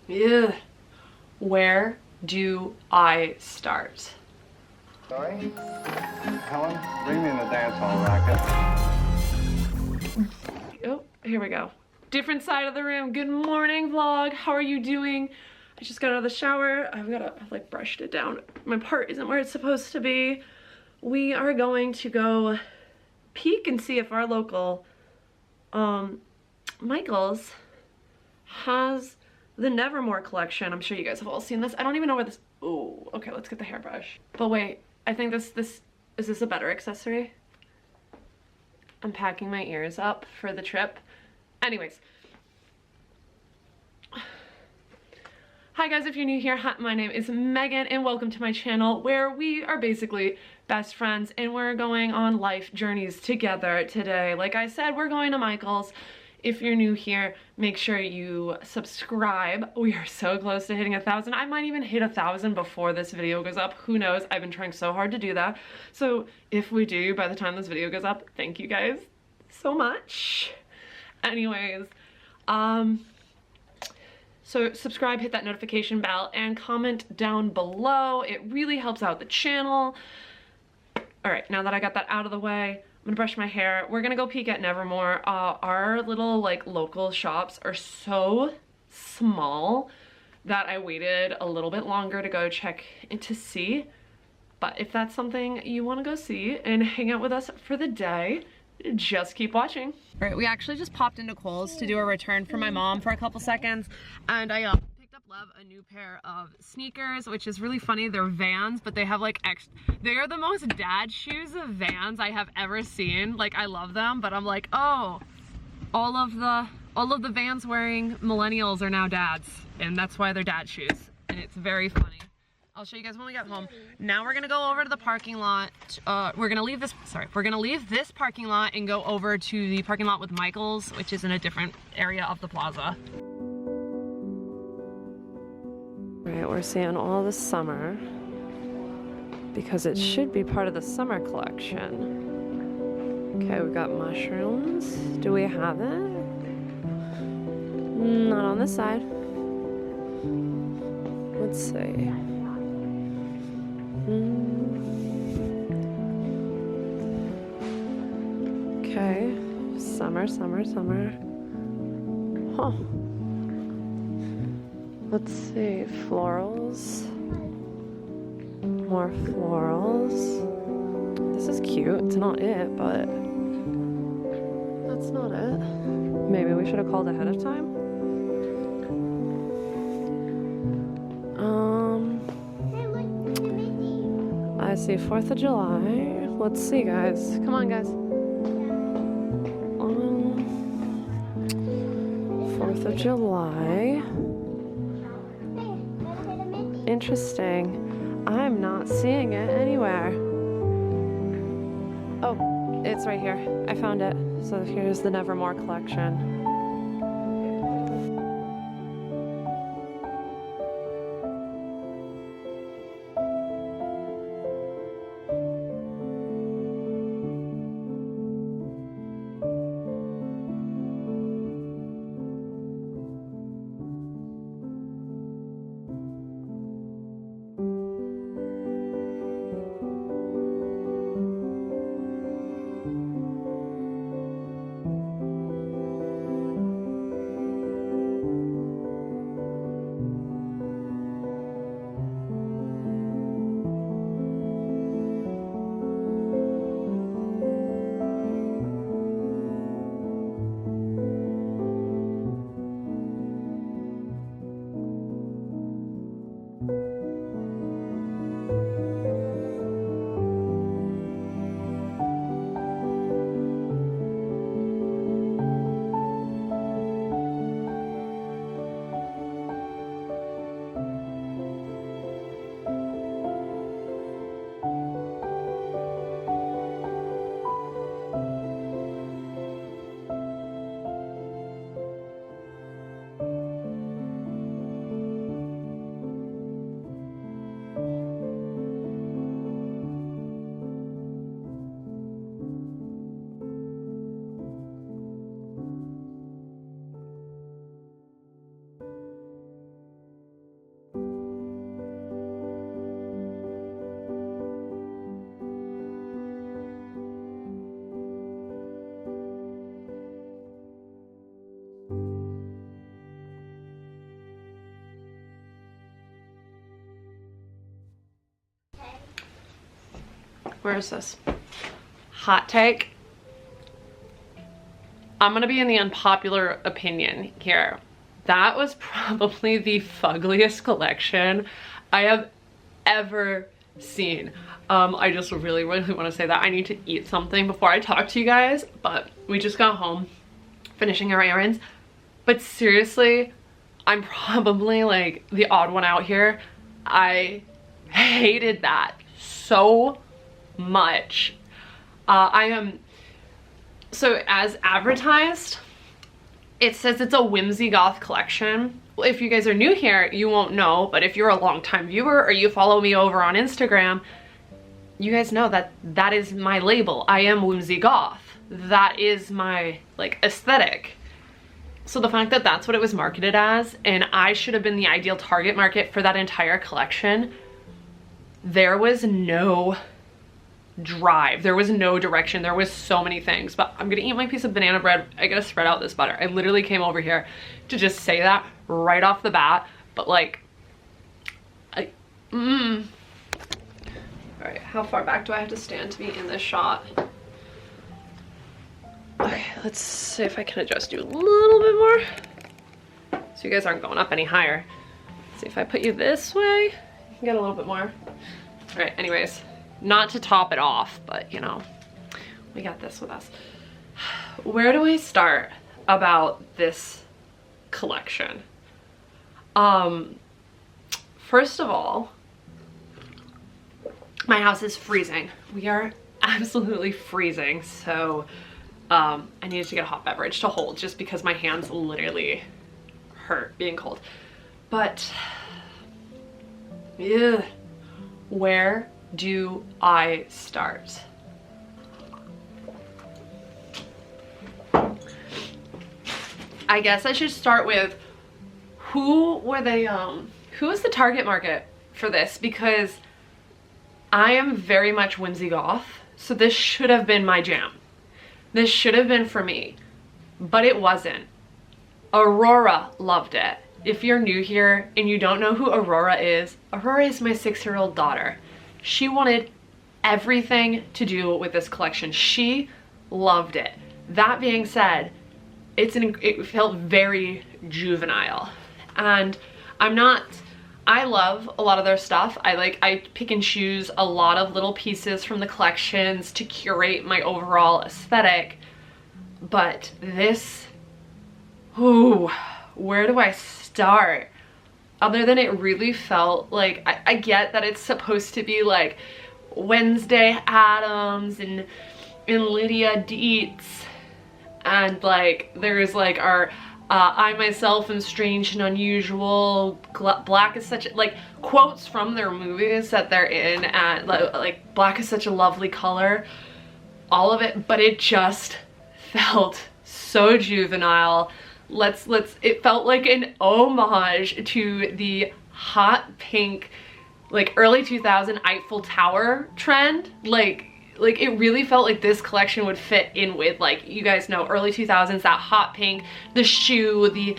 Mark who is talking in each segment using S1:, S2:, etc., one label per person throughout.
S1: Ugh. Where do I start?
S2: Sorry? Helen, bring me in the dance hall racket.
S1: Oh, here we go. Different side of the room. Good morning, vlog. How are you doing? I just got out of the shower. I've like brushed it down. My part isn't where it's supposed to be. We are going to go peek and see if our local Michael's has the Nevermore collection. I'm sure you guys have all seen this. I don't even know where this, oh, okay, let's get the hairbrush. But wait, I think is this a better accessory? I'm packing my ears up for the trip. Anyways. Hi guys, if you're new here, my name is Megan and welcome to my channel where we are basically best friends and we're going on life journeys together today. Like I said, we're going to Michael's. If you're new here, make sure you subscribe. We are so close to hitting 1,000. I might even hit 1,000 before this video goes up. Who knows? I've been trying so hard to do that. So if we do, by the time this video goes up, thank you guys so much. Anyways, so subscribe, hit that notification bell, and comment down below. It really helps out the channel. All right, now that I got that out of the way, I'm gonna brush my hair. We're gonna go peek at Nevermore. Our little like local shops are so small that I waited a little bit longer to go check and to see. But if that's something you wanna go see and hang out with us for the day, just keep watching. All right, we actually just popped into Kohl's to do a return for my mom for a couple seconds, and I picked up Lev a new pair of sneakers, which is really funny. They're Vans, but they have like they are the most dad shoes of Vans I have ever seen. Like, I love them, but I'm like, oh, all of the Vans wearing millennials are now dads, and that's why they're dad shoes, and it's very funny. I'll show you guys when we get home. Now we're gonna go over to the parking lot. We're gonna leave this parking lot and go over to the parking lot with Michael's, which is in a different area of the plaza. Right, we're seeing all the summer because it should be part of the summer collection. Okay, we've got mushrooms. Do we have it? Not on this side. Let's see. Okay, summer. Huh. Let's see, florals. More florals. This is cute. It's not it, but that's not it. Maybe we should have called ahead of time. I see 4th of July. Let's see, guys. Come on, guys. 4th of July. Interesting. I'm not seeing it anywhere. Oh, it's right here. I found it. So here's the Nevermore collection. Where is this? Hot take. I'm gonna be in the unpopular opinion here. That was probably the fuggliest collection I have ever seen. I just really want to say that I need to eat something before I talk to you guys, but we just got home finishing our errands. But seriously, I'm probably like the odd one out here. I hated that so much. So as advertised, it says it's a whimsy goth collection. Well, if you guys are new here, you won't know, but if you're a longtime viewer or you follow me over on Instagram, you guys know that that is my label. I am whimsy goth. That is my like aesthetic. So the fact that that's what it was marketed as, and I should have been the ideal target market for that entire collection, there was no drive, there was no direction, there was so many things. But I'm gonna eat my piece of banana bread. I gotta spread out this butter. I literally came over here to just say that right off the bat, but like, all right, how far back do I have to stand to be in this shot? Okay, let's see if I can adjust you a little bit more so you guys aren't going up any higher. Let's see if I put you this way, you can get a little bit more. All right, anyways, not to top it off, but you know, we got this with us. Where do I start about this collection? First of all, my house is freezing. We are absolutely freezing, so I needed to get a hot beverage to hold just because my hands literally hurt being cold. But yeah, where do I start? I guess I should start with who was the target market for this, because I am very much whimsy goth, so this should have been my jam. This should have been for me, but it wasn't. Aurora loved it. If you're new here and you don't know who Aurora is my 6-year-old daughter. She wanted everything to do with this collection. She loved it. That being said, it felt very juvenile, and I love a lot of their stuff. I pick and choose a lot of little pieces from the collections to curate my overall aesthetic. But this, ooh, where do I start? Other than it really felt like, I get that it's supposed to be like Wednesday Addams and Lydia Dietz, and like there's like our I myself am strange and unusual, black is such, like quotes from their movies that they're in, and like black is such a lovely color, all of it, but it just felt so juvenile. It felt like an homage to the hot pink, like early 2000 Eiffel Tower trend. Like it really felt like this collection would fit in with, like, you guys know, early 2000s, that hot pink, the shoe,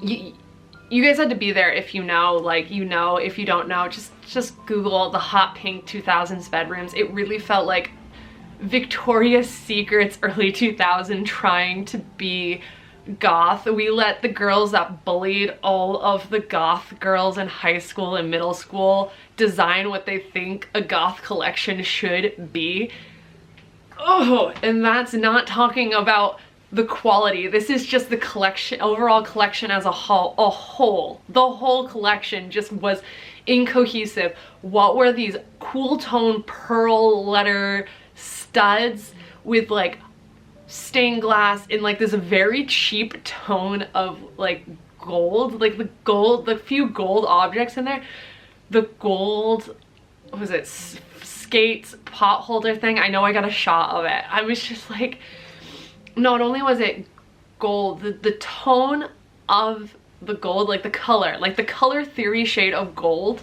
S1: you guys had to be there if you know, like, you know, if you don't know, just Google the hot pink 2000s bedrooms. It really felt like Victoria's Secret's early 2000 trying to be goth. We let the girls that bullied all of the goth girls in high school and middle school design what they think a goth collection should be. Oh, and that's not talking about the quality. This is just the collection, overall collection as a whole. The whole collection just was incohesive. What were these cool tone pearl letter studs with like stained glass in like this very cheap tone of like gold, like the few gold objects in there, the gold, what was it, skates pot holder thing. I know I got a shot of it. I was just like, not only was it gold, the tone of the gold, like the color theory shade of gold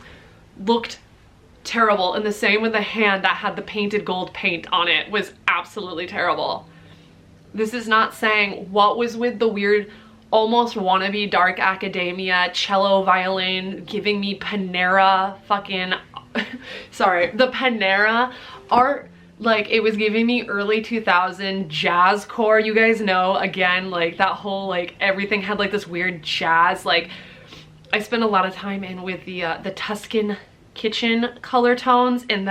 S1: looked terrible, and the same with the hand that had the painted gold paint on it was absolutely terrible. This is not saying what was with the weird, almost wannabe dark academia cello violin giving me Panera fucking, sorry, the Panera art, like it was giving me early 2000 jazzcore. You guys know, again, like that whole, like everything had like this weird jazz. Like I spent a lot of time in with the Tuscan kitchen color tones, and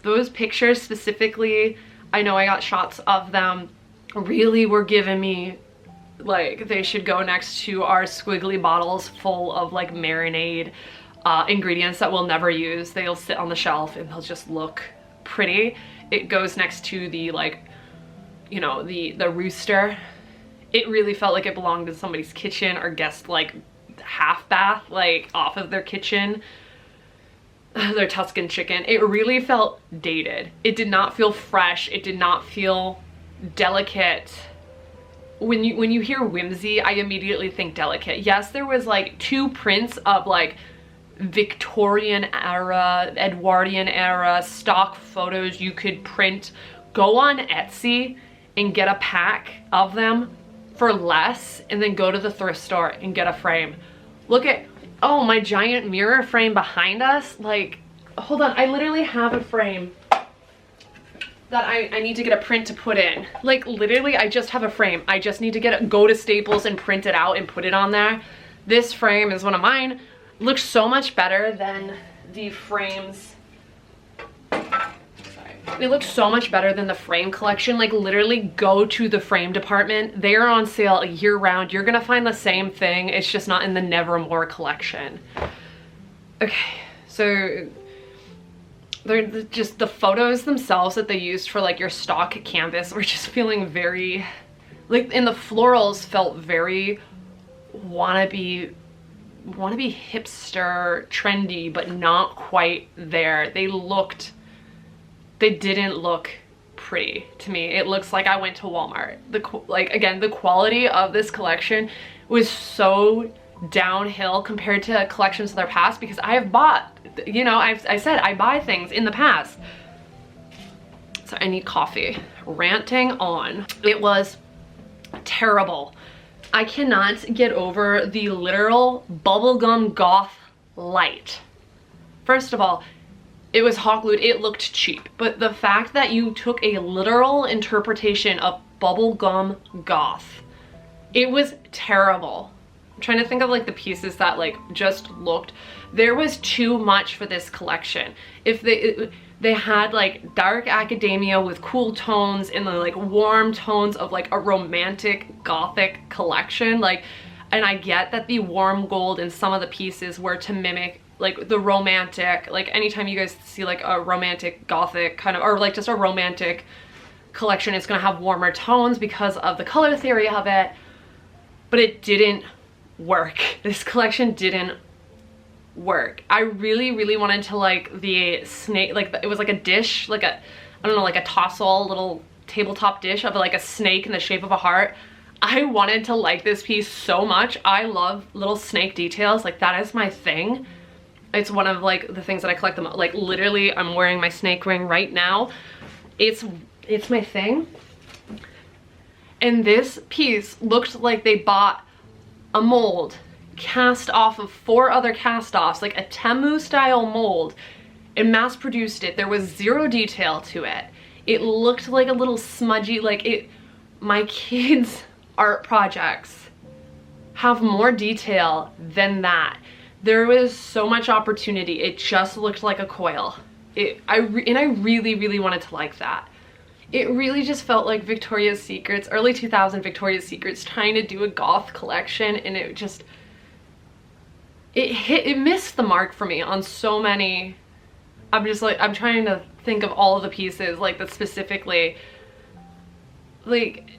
S1: those pictures specifically, I know I got shots of them, really were giving me like they should go next to our squiggly bottles full of like marinade ingredients that we'll never use. They'll sit on the shelf and they'll just look pretty. It goes next to the, like, you know, the rooster. It really felt like it belonged in somebody's kitchen or guest like half bath, like off of their kitchen. Their Tuscan chicken. It really felt dated. It did not feel fresh. It did not feel delicate. When you hear whimsy, I immediately think delicate. Yes, there was like 2 prints of like Victorian era, Edwardian era stock photos you could print. Go on Etsy and get a pack of them for less, and then go to the thrift store and get a frame. Look at, oh, my giant mirror frame behind us. Like, hold on, I literally have a frame that I need to get a print to put in. Like literally, I just have a frame. I just need to go to Staples and print it out and put it on there. This frame is one of mine. Looks so much better than the frames. It looks so much better than the frame collection. Like literally go to the frame department. They are on sale year round. You're gonna find the same thing. It's just not in the Nevermore collection. Okay, so they're just the photos themselves that they used for like your stock canvas were just feeling very, like, and the florals felt very wannabe hipster trendy, but not quite there. They didn't look pretty to me. It looks like I went to Walmart. Like again, the quality of this collection was so downhill compared to collections of their past, because I have bought, you know, I said I buy things in the past. So I need coffee. Ranting on. It was terrible. I cannot get over the literal bubblegum goth light. First of all, it was hot glued. It looked cheap. But the fact that you took a literal interpretation of bubblegum goth, it was terrible. I'm trying to think of like the pieces that like just looked, there was too much for this collection. If they had like dark academia with cool tones and the like warm tones of like a romantic gothic collection, like, and I get that the warm gold in some of the pieces were to mimic like the romantic, like anytime you guys see like a romantic gothic kind of, or like just a romantic collection, it's gonna have warmer tones because of the color theory of it, but it didn't work. This collection didn't work. I really wanted to like the snake, like it was like a dish, like a, I don't know, like a tassel little tabletop dish of like a snake in the shape of a heart. I wanted to like this piece so much. I love little snake details. Like that is my thing. It's one of like the things that I collect them. Like literally I'm wearing my snake ring right now. It's my thing. And this piece looked like they bought a mold cast off of 4 other cast-offs, like a Temu style mold, and mass produced it. There was 0 detail to it. It looked like a little smudgy, like it, my kids' art projects have more detail than that. There was so much opportunity. It just looked like a coil. I really wanted to like that. It really just felt like Victoria's Secrets, early 2000 Victoria's Secrets trying to do a goth collection, and it just, it missed the mark for me on so many. I'm just like, I'm trying to think of all of the pieces like that specifically. Like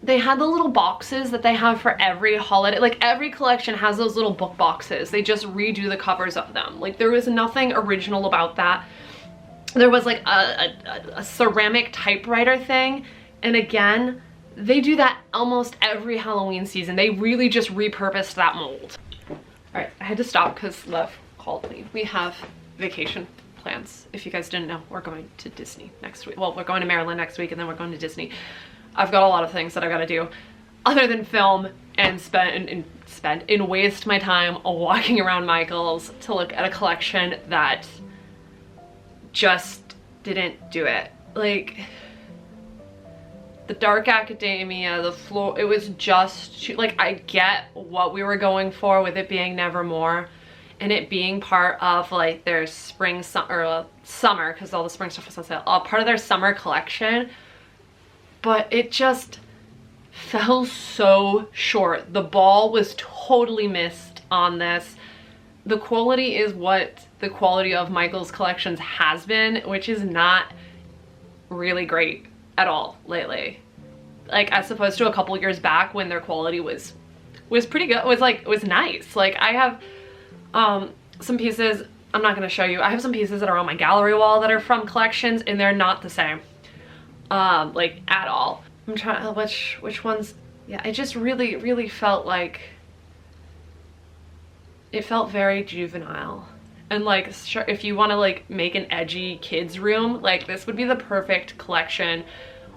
S1: they had the little boxes that they have for every holiday, like every collection has those little book boxes. They just redo the covers of them. Like there was nothing original about that. There was like a ceramic typewriter thing, and again, they do that almost every Halloween season. They really just repurposed that mold. All right, I had to stop because Lev called me. We have vacation plans. If you guys didn't know, we're going to Disney next week. Well, we're going to Maryland next week, and then we're going to Disney. I've got a lot of things that I gotta do other than film and waste my time walking around Michael's to look at a collection that just didn't do it. Like, the dark academia, the floor, it was just, like, I get what we were going for with it being Nevermore and it being part of, like, their spring, summer, because all the spring stuff was on sale, part of their summer collection, but it just fell so short. The ball was totally missed on this. The quality is what the quality of Micheal's collections has been, which is not really great at all lately. Like, as opposed to a couple years back when their quality was pretty good. It was nice. Like, I have some pieces, I'm not gonna show you, I have some pieces that are on my gallery wall that are from collections and they're not the same, like, at all. I'm trying, which ones, yeah, it just really felt like, it felt very juvenile. And, like, sure, if you want to, like, make an edgy kids room, like, this would be the perfect collection.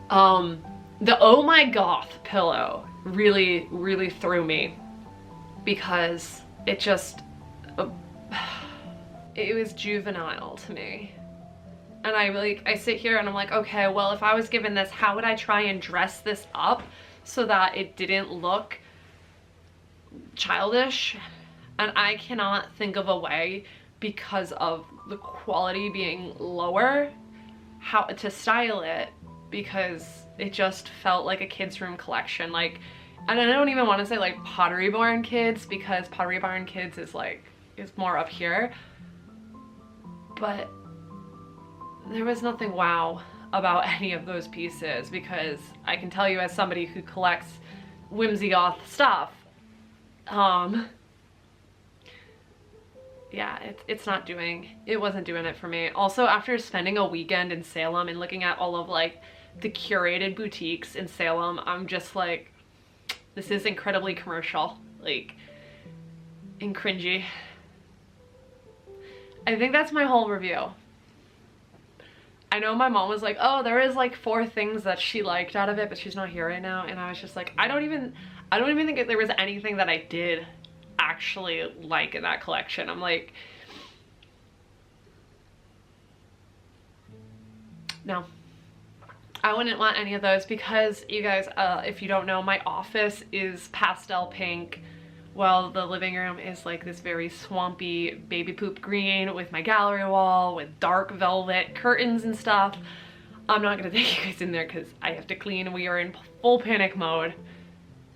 S1: The Oh My Goth pillow really threw me because it just, it was juvenile to me. And I sit here and I'm like, okay, well, if I was given this, how would I try and dress this up so that it didn't look childish? And I cannot think of a way, because of the quality being lower, how to style it, because it just felt like a kids room collection. Like, and I don't even want to say like Pottery Barn Kids, because Pottery Barn Kids is like, is more up here, but there was nothing wow about any of those pieces, because I can tell you, as somebody who collects whimsy goth stuff, yeah, it wasn't doing it for me. Also, after spending a weekend in Salem and looking at all of, like, the curated boutiques in Salem, I'm just like, this is incredibly commercial, like, and cringy. I think that's my whole review. I know my mom was like, oh, there is like 4 things that she liked out of it, but she's not here right now. And I was just like, I don't even think there was anything that I did actually like in that collection. I'm like, no, I wouldn't want any of those, because you guys, if you don't know, my office is pastel pink, while the living room is like this very swampy baby poop green with my gallery wall with dark velvet curtains and stuff. I'm not gonna take you guys in there because I have to clean. We are in full panic mode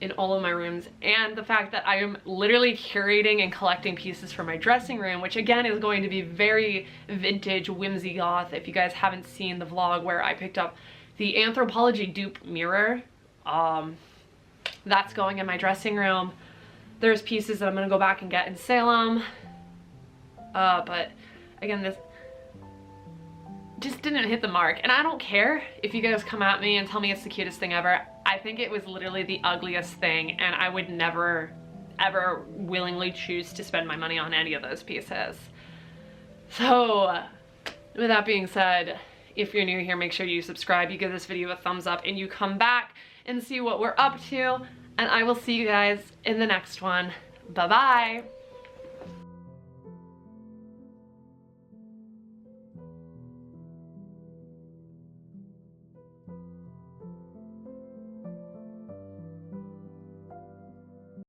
S1: in all of my rooms, and the fact that I am literally curating and collecting pieces for my dressing room, which again is going to be very vintage whimsy goth. If you guys haven't seen the vlog where I picked up the Anthropology dupe mirror, that's going in my dressing room. There's pieces that I'm gonna go back and get in Salem, but again, this just didn't hit the mark. And I don't care if you guys come at me and tell me it's the cutest thing ever. I think it was literally the ugliest thing, and I would never ever willingly choose to spend my money on any of those pieces. So with that being said, if you're new here, make sure you subscribe, you give this video a thumbs up, and you come back and see what we're up to, and I will see you guys in the next one. Bye bye.